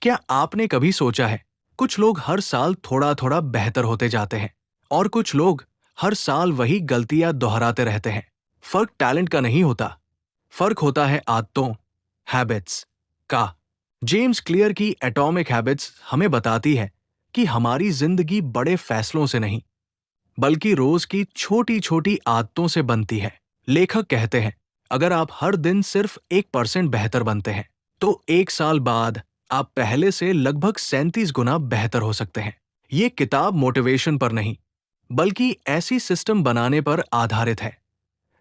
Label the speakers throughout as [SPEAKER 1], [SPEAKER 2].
[SPEAKER 1] क्या आपने कभी सोचा है, कुछ लोग हर साल थोड़ा थोड़ा बेहतर होते जाते हैं और कुछ लोग हर साल वही गलतियां दोहराते रहते हैं। फर्क टैलेंट का नहीं होता, फर्क होता है आदतों, हैबिट्स का। जेम्स क्लियर की एटॉमिक हैबिट्स हमें बताती है कि हमारी जिंदगी बड़े फैसलों से नहीं, बल्कि रोज की छोटी छोटी आदतों से बनती है। लेखक कहते हैं, अगर आप हर दिन सिर्फ 1% बेहतर बनते हैं, तो एक साल बाद आप पहले से लगभग 37 गुना बेहतर हो सकते हैं। ये किताब मोटिवेशन पर नहीं, बल्कि ऐसी सिस्टम बनाने पर आधारित है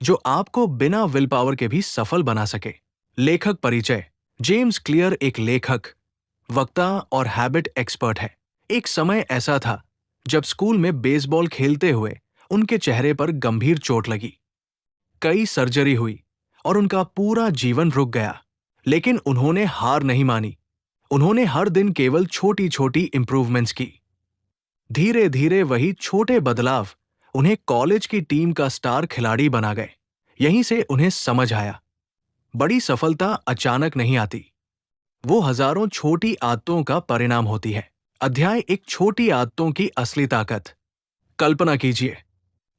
[SPEAKER 1] जो आपको बिना विल पावर के भी सफल बना सके। लेखक परिचय। जेम्स क्लियर एक लेखक, वक्ता और हैबिट एक्सपर्ट है। एक समय ऐसा था जब स्कूल में बेसबॉल खेलते हुए उनके चेहरे पर गंभीर चोट लगी। कई सर्जरी हुई और उनका पूरा जीवन रुक गया। लेकिन उन्होंने हार नहीं मानी। उन्होंने हर दिन केवल छोटी छोटी इंप्रूवमेंट्स की। धीरे धीरे वही छोटे बदलाव उन्हें कॉलेज की टीम का स्टार खिलाड़ी बना गए। यहीं से उन्हें समझ आया, बड़ी सफलता अचानक नहीं आती, वो हजारों छोटी आदतों का परिणाम होती है। अध्याय एक, छोटी आदतों की असली ताकत। कल्पना कीजिए,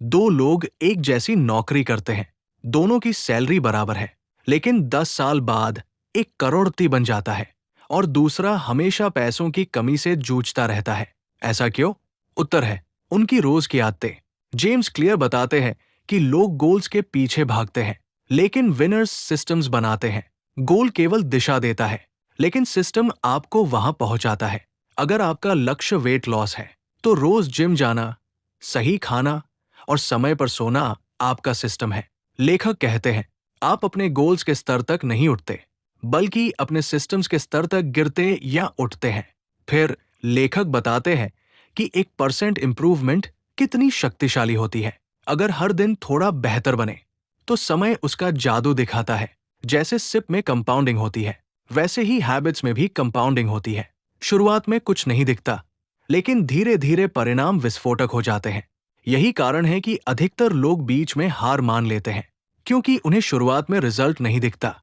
[SPEAKER 1] दो लोग एक जैसी नौकरी करते हैं, दोनों की सैलरी बराबर है, लेकिन 10 साल बाद एक करोड़पति बन जाता है और दूसरा हमेशा पैसों की कमी से जूझता रहता है। ऐसा क्यों? उत्तर है उनकी रोज की आदतें। जेम्स क्लियर बताते हैं कि लोग गोल्स के पीछे भागते हैं, लेकिन विनर्स सिस्टम्स बनाते हैं। गोल केवल दिशा देता है, लेकिन सिस्टम आपको वहां पहुंचाता है। अगर आपका लक्ष्य वेट लॉस है, तो रोज जिम जाना, सही खाना और समय पर सोना आपका सिस्टम है। लेखक कहते हैं, आप अपने गोल्स के स्तर तक नहीं उठते, बल्कि अपने सिस्टम्स के स्तर तक गिरते या उठते हैं। फिर लेखक बताते हैं कि 1% इंप्रूवमेंट कितनी शक्तिशाली होती है। अगर हर दिन थोड़ा बेहतर बने, तो समय उसका जादू दिखाता है। जैसे सिप में कंपाउंडिंग होती है, वैसे ही हैबिट्स में भी कंपाउंडिंग होती है। शुरुआत में कुछ नहीं दिखता, लेकिन धीरे धीरे परिणाम विस्फोटक हो जाते हैं। यही कारण है कि अधिकतर लोग बीच में हार मान लेते हैं, क्योंकि उन्हें शुरुआत में रिजल्ट नहीं दिखता।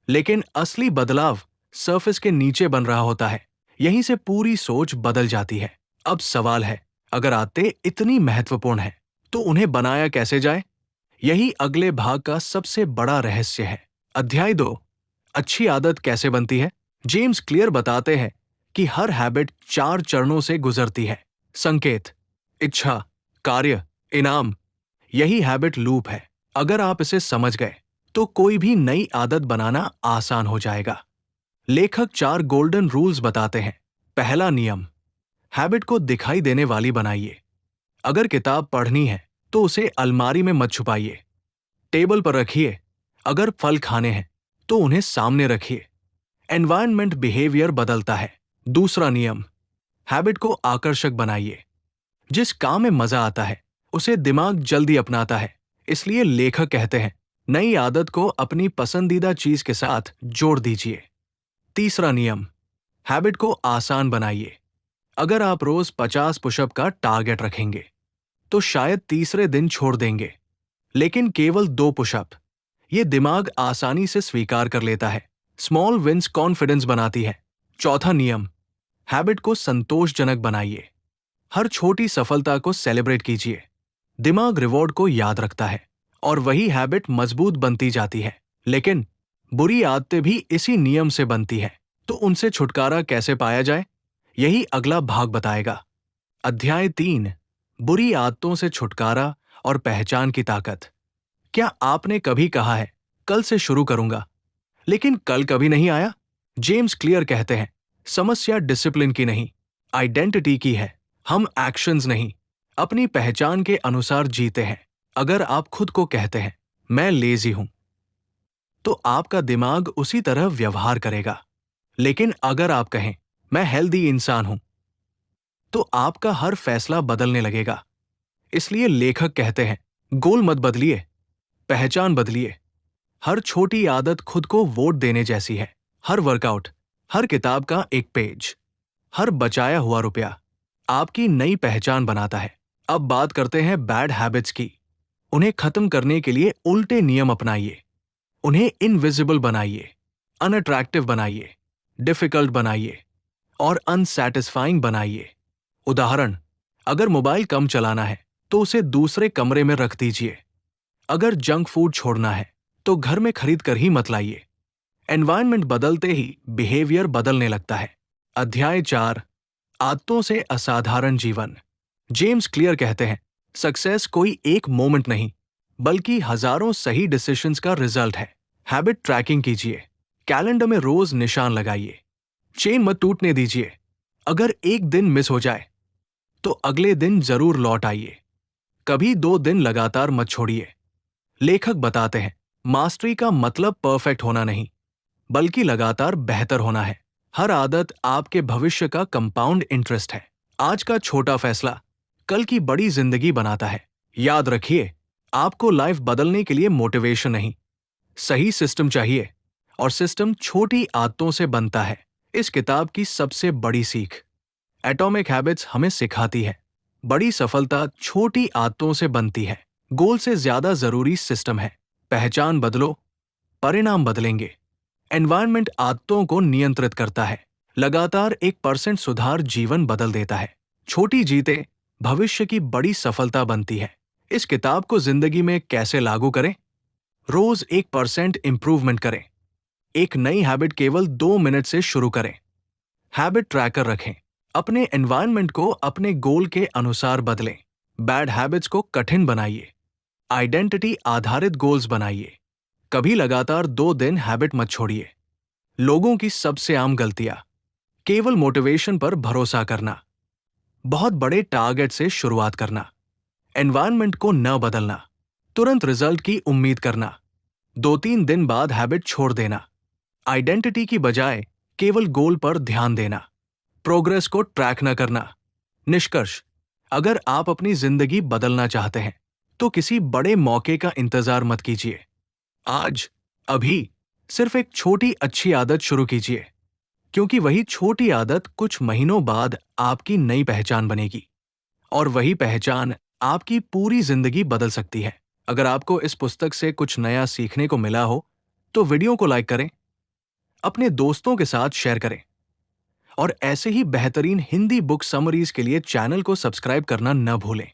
[SPEAKER 1] लेकिन असली बदलाव सरफेस के नीचे बन रहा होता है। यहीं से पूरी सोच बदल जाती है। अब सवाल है, अगर आदतें इतनी महत्वपूर्ण है, तो उन्हें बनाया कैसे जाए? यही अगले भाग का सबसे बड़ा रहस्य है। अध्याय 2, अच्छी आदत कैसे बनती है? जेम्स क्लियर बताते हैं कि हर हैबिट 4 चरणों से गुजरती है। संकेत, इच्छा, कार्य, इनाम। यही हैबिट लूप है। अगर आप इसे समझ गए, तो कोई भी नई आदत बनाना आसान हो जाएगा। लेखक 4 गोल्डन रूल्स बताते हैं। पहला नियम, हैबिट को दिखाई देने वाली बनाइए। अगर किताब पढ़नी है, तो उसे अलमारी में मत छुपाइए, टेबल पर रखिए। अगर फल खाने हैं, तो उन्हें सामने रखिए। एनवायरनमेंट बिहेवियर बदलता है। दूसरा नियम, हैबिट को आकर्षक बनाइए। जिस काम में मजा आता है, उसे दिमाग जल्दी अपनाता है। इसलिए लेखक कहते हैं, नई आदत को अपनी पसंदीदा चीज के साथ जोड़ दीजिए। तीसरा नियम, हैबिट को आसान बनाइए। अगर आप रोज 50 पुशअप का टारगेट रखेंगे, तो शायद तीसरे दिन छोड़ देंगे, लेकिन केवल 2 पुशअप, ये दिमाग आसानी से स्वीकार कर लेता है। स्मॉल विंस कॉन्फिडेंस बनाती है। चौथा नियम, हैबिट को संतोषजनक बनाइए। हर छोटी सफलता को सेलिब्रेट कीजिए। दिमाग रिवॉर्ड को याद रखता है और वही हैबिट मजबूत बनती जाती है। लेकिन बुरी आदतें भी इसी नियम से बनती है, तो उनसे छुटकारा कैसे पाया जाए? यही अगला भाग बताएगा। अध्याय 3, बुरी आदतों से छुटकारा और पहचान की ताकत। क्या आपने कभी कहा है, कल से शुरू करूंगा, लेकिन कल कभी नहीं आया? जेम्स क्लियर कहते हैं, समस्या डिसिप्लिन की नहीं, आइडेंटिटी की है। हम एक्शंस नहीं, अपनी पहचान के अनुसार जीते हैं। अगर आप खुद को कहते हैं, मैं लेजी हूं, तो आपका दिमाग उसी तरह व्यवहार करेगा। लेकिन अगर आप कहें, मैं हेल्दी इंसान हूं, तो आपका हर फैसला बदलने लगेगा। इसलिए लेखक कहते हैं, गोल मत बदलिए, पहचान बदलिए। हर छोटी आदत खुद को वोट देने जैसी है। हर वर्कआउट, हर किताब का एक पेज, हर बचाया हुआ रुपया आपकी नई पहचान बनाता है। अब बात करते हैं बैड हैबिट्स की। उन्हें खत्म करने के लिए उल्टे नियम अपनाइए। उन्हें इनविजिबल बनाइए, अनअट्रैक्टिव बनाइए, डिफिकल्ट बनाइए और अनसैटिस्फाइंग बनाइए। उदाहरण, अगर मोबाइल कम चलाना है तो उसे दूसरे कमरे में रख दीजिए। अगर जंक फूड छोड़ना है तो घर में खरीद कर ही मत लाइए। एनवायरनमेंट बदलते ही बिहेवियर बदलने लगता है। अध्याय 4, आदतों से असाधारण जीवन। जेम्स क्लियर कहते हैं, सक्सेस कोई एक मोमेंट नहीं, बल्कि हजारों सही डिसीजंस का रिजल्ट है। हैबिट ट्रैकिंग कीजिए, कैलेंडर में रोज निशान लगाइए। चेन मत टूटने दीजिए। अगर एक दिन मिस हो जाए तो अगले दिन जरूर लौट आइए। कभी 2 दिन लगातार मत छोड़िए। लेखक बताते हैं, मास्टरी का मतलब परफेक्ट होना नहीं, बल्कि लगातार बेहतर होना है। हर आदत आपके भविष्य का कंपाउंड इंटरेस्ट है। आज का छोटा फैसला कल की बड़ी जिंदगी बनाता है। याद रखिए, आपको लाइफ बदलने के लिए मोटिवेशन नहीं, सही सिस्टम चाहिए, और सिस्टम छोटी आदतों से बनता है। इस किताब की सबसे बड़ी सीख एटॉमिक हैबिट्स हमें सिखाती है, बड़ी सफलता छोटी आदतों से बनती है। गोल से ज्यादा जरूरी सिस्टम है। पहचान बदलो, परिणाम बदलेंगे। एनवायरनमेंट आदतों को नियंत्रित करता है। लगातार 1% सुधार जीवन बदल देता है। छोटी जीतें भविष्य की बड़ी सफलता बनती है। इस किताब को जिंदगी में कैसे लागू करें? रोज 1% इंप्रूवमेंट करें। एक नई हैबिट केवल 2 मिनट से शुरू करें। हैबिट ट्रैकर रखें। अपने एनवायरनमेंट को अपने गोल के अनुसार बदलें। बैड हैबिट्स को कठिन बनाइए। आइडेंटिटी आधारित गोल्स बनाइए। कभी लगातार 2 दिन हैबिट मत छोड़िए। लोगों की सबसे आम गलतियां, केवल मोटिवेशन पर भरोसा करना, बहुत बड़े टारगेट से शुरुआत करना, एनवायरनमेंट को न बदलना, तुरंत रिजल्ट की उम्मीद करना, 2-3 दिन बाद हैबिट छोड़ देना, आइडेंटिटी की बजाय केवल गोल पर ध्यान देना, प्रोग्रेस को ट्रैक न करना। निष्कर्ष, अगर आप अपनी जिंदगी बदलना चाहते हैं तो किसी बड़े मौके का इंतजार मत कीजिए। आज, अभी, सिर्फ एक छोटी अच्छी आदत शुरू कीजिए, क्योंकि वही छोटी आदत कुछ महीनों बाद आपकी नई पहचान बनेगी, और वही पहचान आपकी पूरी जिंदगी बदल सकती है। अगर आपको इस पुस्तक से कुछ नया सीखने को मिला हो तो वीडियो को लाइक करें, अपने दोस्तों के साथ शेयर करें, और ऐसे ही बेहतरीन हिंदी बुक समरीज के लिए चैनल को सब्सक्राइब करना न भूलें।